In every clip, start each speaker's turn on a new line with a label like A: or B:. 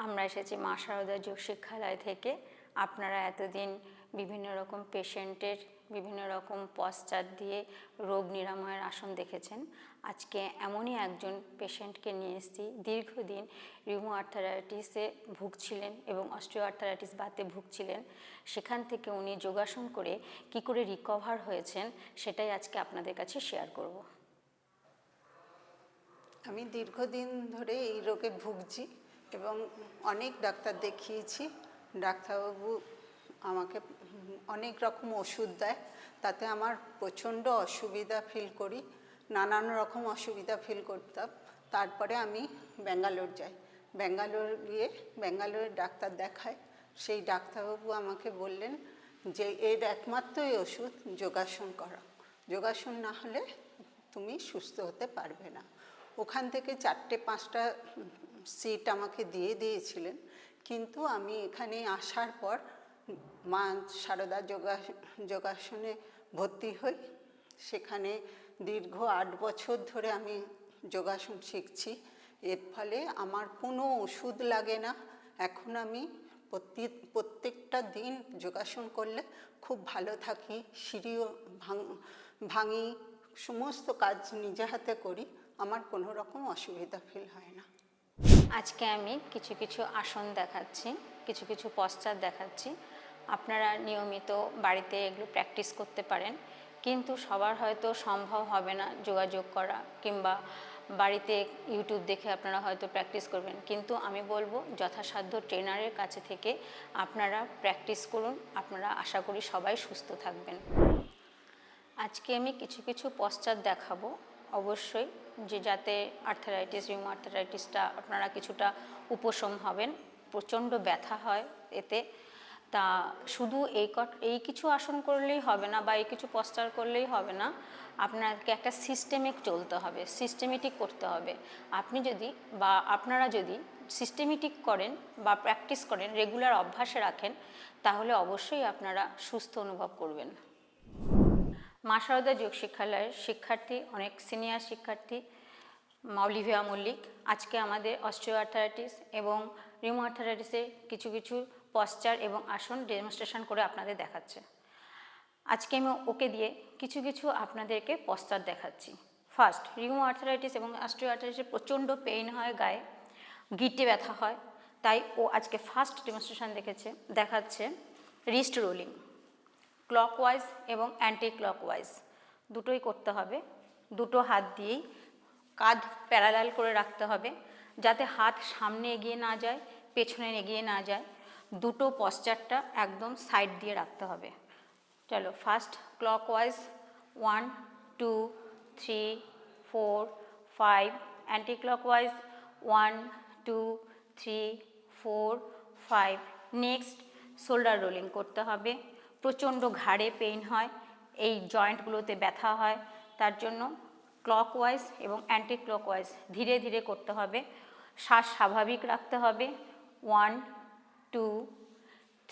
A: আমরা এসেছি মা শারদা যোগ শিক্ষালয় থেকে। আপনারা এতদিন বিভিন্ন রকম পেশেন্টের বিভিন্ন রকম পশ্চাৎ দিয়ে রোগ নিরাময়ের আসন দেখেছেন। আজকে এমনই একজন পেশেন্টকে নিয়ে এসেছি, দীর্ঘদিন রিউমো আর্থারাইটিসে ভুগছিলেন এবং অস্টিও আর্থারাইটিস বাতে ভুগছিলেন। সেখান থেকে উনি যোগাসন করে কি করে রিকভার হয়েছেন সেটাই আজকে আপনাদের কাছে শেয়ার করব।
B: আমি দীর্ঘদিন ধরে এই রোগে ভুগছি এবং অনেক ডাক্তার দেখিয়েছি। ডাক্তারবাবু আমাকে অনেক রকম ওষুধ দেয়, তাতে আমার প্রচণ্ড অসুবিধা ফিল করি, নানান রকম অসুবিধা ফিল করতাম। তারপরে আমি ব্যাঙ্গালোর যাই, ব্যাঙ্গালোর গিয়ে ব্যাঙ্গালোরের ডাক্তার দেখায়। সেই ডাক্তারবাবু আমাকে বললেন যে এর একমাত্রই ওষুধ যোগাসন করা, যোগাসন না হলে তুমি সুস্থ হতে পারবে না। ওখান থেকে 4-5টা সিট আমাকে দিয়ে দিয়েছিলেন, কিন্তু আমি এখানে আসার পর মা শারদা যোগাসনে ভর্তি হই। সেখানে দীর্ঘ 8 বছর ধরে আমি যোগাসন শিখছি। এর ফলে আমার কোনো ওষুধ লাগে না। এখন আমি প্রত্যেকটা দিন যোগাসন করলে খুব ভালো থাকি, সিঁড়িও ভাঙি, সমস্ত কাজ নিজে হাতে করি, আমার কোনো রকম অসুবিধা ফিল হয় না।
A: আজকে আমি কিছু কিছু আসন দেখাচ্ছি, কিছু কিছু পশ্চাৎ দেখাচ্ছি। আপনারা নিয়মিত বাড়িতে এগুলো প্র্যাকটিস করতে পারেন, কিন্তু সবার হয়তো সম্ভব হবে না যোগাযোগ করা, কিংবা বাড়িতে ইউটিউব দেখে আপনারা হয়তো প্র্যাকটিস করবেন। কিন্তু আমি বলবো যথাসাধ্য ট্রেনারের কাছে থেকে আপনারা প্র্যাকটিস করুন, আপনারা আশা করি সবাই সুস্থ থাকবেন। আজকে আমি কিছু কিছু পশ্চাৎ দেখাবো, অবশ্যই যে যাতে আর্থারাইটিস রিউমো আর্থারাইটিসটা আপনারা কিছুটা উপশম হবেন। প্রচণ্ড ব্যথা হয় এতে, তা শুধু এই কিছু আসন করলেই হবে না বা এই কিছু পশ্চাৎ করলেই হবে না, আপনাকে একটা সিস্টেমিক চলতে হবে, সিস্টেমেটিক করতে হবে। আপনি যদি বা আপনারা যদি সিস্টেমেটিক করেন বা প্র্যাকটিস করেন, রেগুলার অভ্যাসে রাখেন, তাহলে অবশ্যই আপনারা সুস্থ অনুভব করবেন। মা শারদা যোগ শিক্ষালয়ের শিক্ষার্থী, অনেক সিনিয়র শিক্ষার্থী অলিভিয়া মল্লিক আজকে আমাদের অস্টিও আর্থারাইটিস এবং রিউমো আর্থারাইটিসের কিছু কিছু পশ্চাৎ এবং আসন ডেমনস্ট্রেশন করে আপনাদের দেখাচ্ছে। আজকে আমি ওকে দিয়ে কিছু কিছু আপনাদেরকে পশ্চাৎ দেখাচ্ছি। ফার্স্ট, রিউমো আর্থারাইটিস এবং অস্টিও আর্থারাইটিসে প্রচণ্ড পেইন হয়, গায়ে গিঁটে ব্যথা হয়, তাই ও আজকে ফার্স্ট ডেমনস্ট্রেশন দেখাচ্ছে রিস্ট রোলিং। ক্লকওয়াইজ এবং অ্যান্টি ক্লকওয়াইজ দুটোই করতে হবে। দুটো হাত দিয়েই কাঁধ প্যারালাল করে রাখতে হবে, যাতে হাত সামনে এগিয়ে না যায়, পেছনে এগিয়ে না যায়। দুটো পশ্চাৎটা একদম সাইড দিয়ে রাখতে হবে। চলো, first clockwise 1 2 3 4 5, anti clockwise 1 2 3 4 5। Next shoulder rolling করতে হবে। প্রচণ্ড ঘাড়ে পেইন হয়, এই জয়েন্টগুলোতে ব্যথা হয়, তার জন্য ক্লকওয়াইজ এবং অ্যান্টি ক্লকওয়াইজ ধীরে ধীরে করতে হবে। শ্বাস স্বাভাবিক রাখতে হবে। 1 2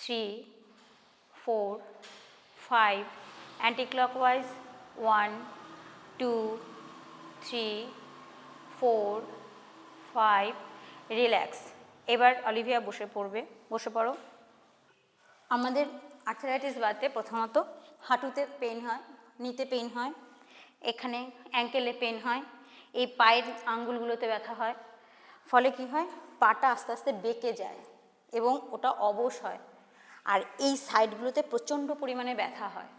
A: 3 4 5, অ্যান্টি ক্লকওয়াইজ 1 2 3 4 5। রিল্যাক্স। এবার অলিভিয়া বসে পড়ো। আমাদের আর্থারাইটিস বাতে প্রথমত হাঁটুতে পেইন হয়, নিতে পেইন হয়, এখানে অ্যাঙ্কেলে পেইন হয়, এই পায়ের আঙ্গুলগুলোতে ব্যথা হয়। ফলে কি হয়, পাটা আস্তে আস্তে বেঁকে যায় এবং ওটা অবশ হয়, আর এই সাইডগুলোতে প্রচণ্ড পরিমাণে ব্যথা হয়।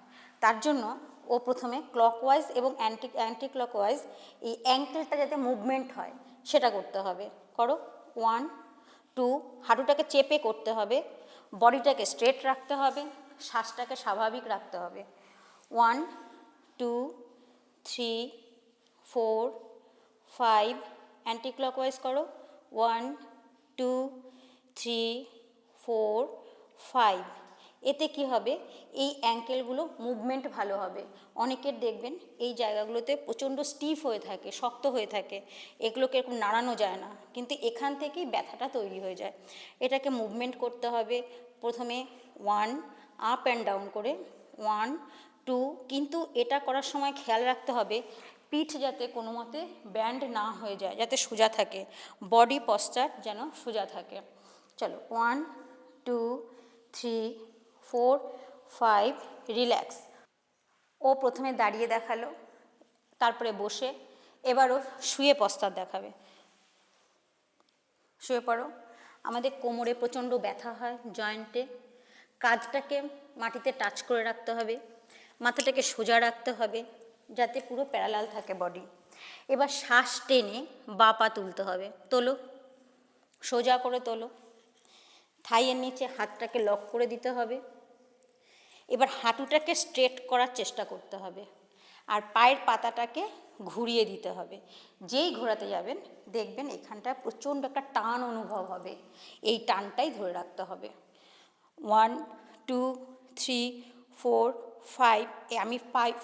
A: তার জন্য ও প্রথমে ক্লকওয়াইজ এবং অ্যান্টি ক্লকওয়াইজ এই অ্যাঙ্কেলটা যাতে মুভমেন্ট হয় সেটা করতে হবে। করো। 1 2, হাঁটুটাকে চেপে করতে হবে, বডিটাকে স্ট্রেট রাখতে হবে, শ্বাসটাকে স্বাভাবিক রাখতে হবে। 1 2 3 4 5, অ্যান্টি ক্লকওয়াইজ করো। 1 2 3 4 5। এতে কি হবে, এই অ্যাঙ্কেলগুলো মুভমেন্ট ভালো হবে। অনেকের দেখবেন এই জায়গাগুলোতে প্রচণ্ড স্টিফ হয়ে থাকে, শক্ত হয়ে থাকে, এগুলোকে এরকম নাড়ানো যায় না, কিন্তু এখান থেকেই ব্যথাটা তৈরি হয়ে যায়। এটাকে মুভমেন্ট করতে হবে। প্রথমে 1 আপ অ্যান্ড ডাউন করে, 1 2, কিন্তু এটা করার সময় খেয়াল রাখতে হবে পিঠ যাতে কোনো মতে ব্যান্ড না হয়ে যায়, যাতে সোজা থাকে, বডি পশ্চাৎ যেন সোজা থাকে। চলো 1 2 3 4 5 রিল্যাক্স। ও প্রথমে দাঁড়িয়ে দেখালো, তারপরে বসে, এবারও শুয়ে প্রস্তাব দেখাবে। শুয়ে পড়ো। আমাদের কোমরে প্রচণ্ড ব্যথা হয়, জয়েন্টে। কাঁধটাকে মাটিতে টাচ করে রাখতে হবে, মাথাটাকে সোজা রাখতে হবে যাতে পুরো প্যারালাল থাকে বডি। এবার শ্বাস টেনে বাঁ পা তুলতে হবে। তোলো, সোজা করে তোলো। থাইয়ের নিচে হাতটাকে লক করে দিতে হবে। এবার হাঁটুটাকে স্ট্রেট করার চেষ্টা করতে হবে, আর পায়ের পাতাটাকে ঘুরিয়ে দিতে হবে। যেই ঘোরাতে যাবেন দেখবেন এখানটা প্রচণ্ড একটা টান অনুভব হবে, এই টানটাই ধরে রাখতে হবে। 1 2 3 4 5, আমি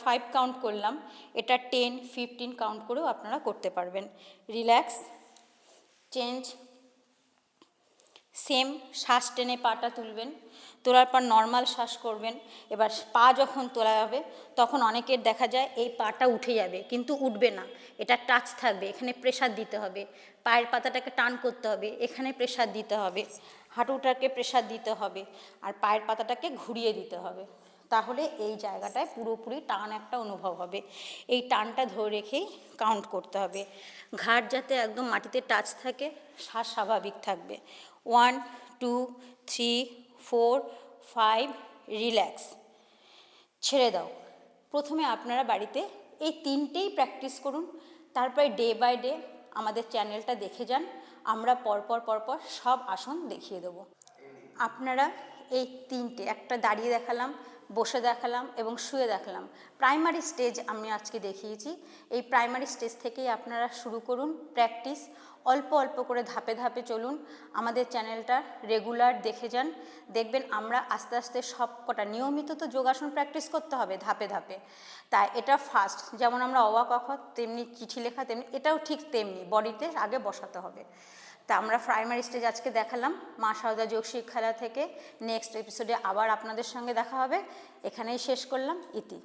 A: 5 কাউন্ট করলাম, এটা 10 15 কাউন্ট করেও আপনারা করতে পারবেন। Relax, change. সেম শ্বাস টেনে পাটা তুলবেন, তোলার পর নর্মাল শ্বাস করবেন। এবার পা যখন তোলা যাবে তখন অনেকের দেখা যায় এই পাটা উঠে যাবে, কিন্তু উঠবে না, এটা টাচ থাকবে, এখানে প্রেসার দিতে হবে। পায়ের পাতাটাকে টান করতে হবে, এখানে প্রেসার দিতে হবে, হাঁটুটাকে প্রেসার দিতে হবে, আর পায়ের পাতাটাকে ঘুরিয়ে দিতে হবে। তাহলে এই জায়গাটায় পুরোপুরি টান একটা অনুভব হবে। এই টানটা ধরে রেখেই কাউন্ট করতে হবে। ঘাড় যাতে একদম মাটিতে টাচ থাকে, শ্বাস স্বাভাবিক থাকবে। 1 2 3 4 5 রিল্যাক্স, ছেড়ে দাও। প্রথমে আপনারা বাড়িতে এই তিনটেই প্র্যাকটিস করুন, তারপরে ডে বাই ডে আমাদের চ্যানেলটা দেখে যান, আমরা পরপর সব আসন দেখিয়ে দেবো। আপনারা এই তিনটে, একটা দাঁড়িয়ে দেখালাম, বসে দেখালাম এবং শুয়ে দেখালাম, প্রাইমারি স্টেজ আমি আজকে দেখিয়েছি। এই প্রাইমারি স্টেজ থেকেই আপনারা শুরু করুন প্র্যাকটিস, অল্প অল্প করে ধাপে ধাপে চলুন। আমাদের চ্যানেলটা রেগুলার দেখে যান, দেখবেন আমরা আস্তে আস্তে সব কটা, নিয়মিত তো যোগাসন প্র্যাকটিস করতে হবে ধাপে ধাপে। তাই এটা ফার্স্ট, যেমন আমরা অ আ ক খ তেমনি চিঠি লেখা, তেমনি এটাও ঠিক তেমনি বডিতে আগে বসাতে হবে। তা আমরা প্রাইমারি স্টেজ আজকে দেখালাম মা সারদা যোগ শিক্ষালয় থেকে। নেক্সট এপিসোডে আবার আপনাদের সঙ্গে দেখা হবে। এখানেই শেষ করলাম, ইতি।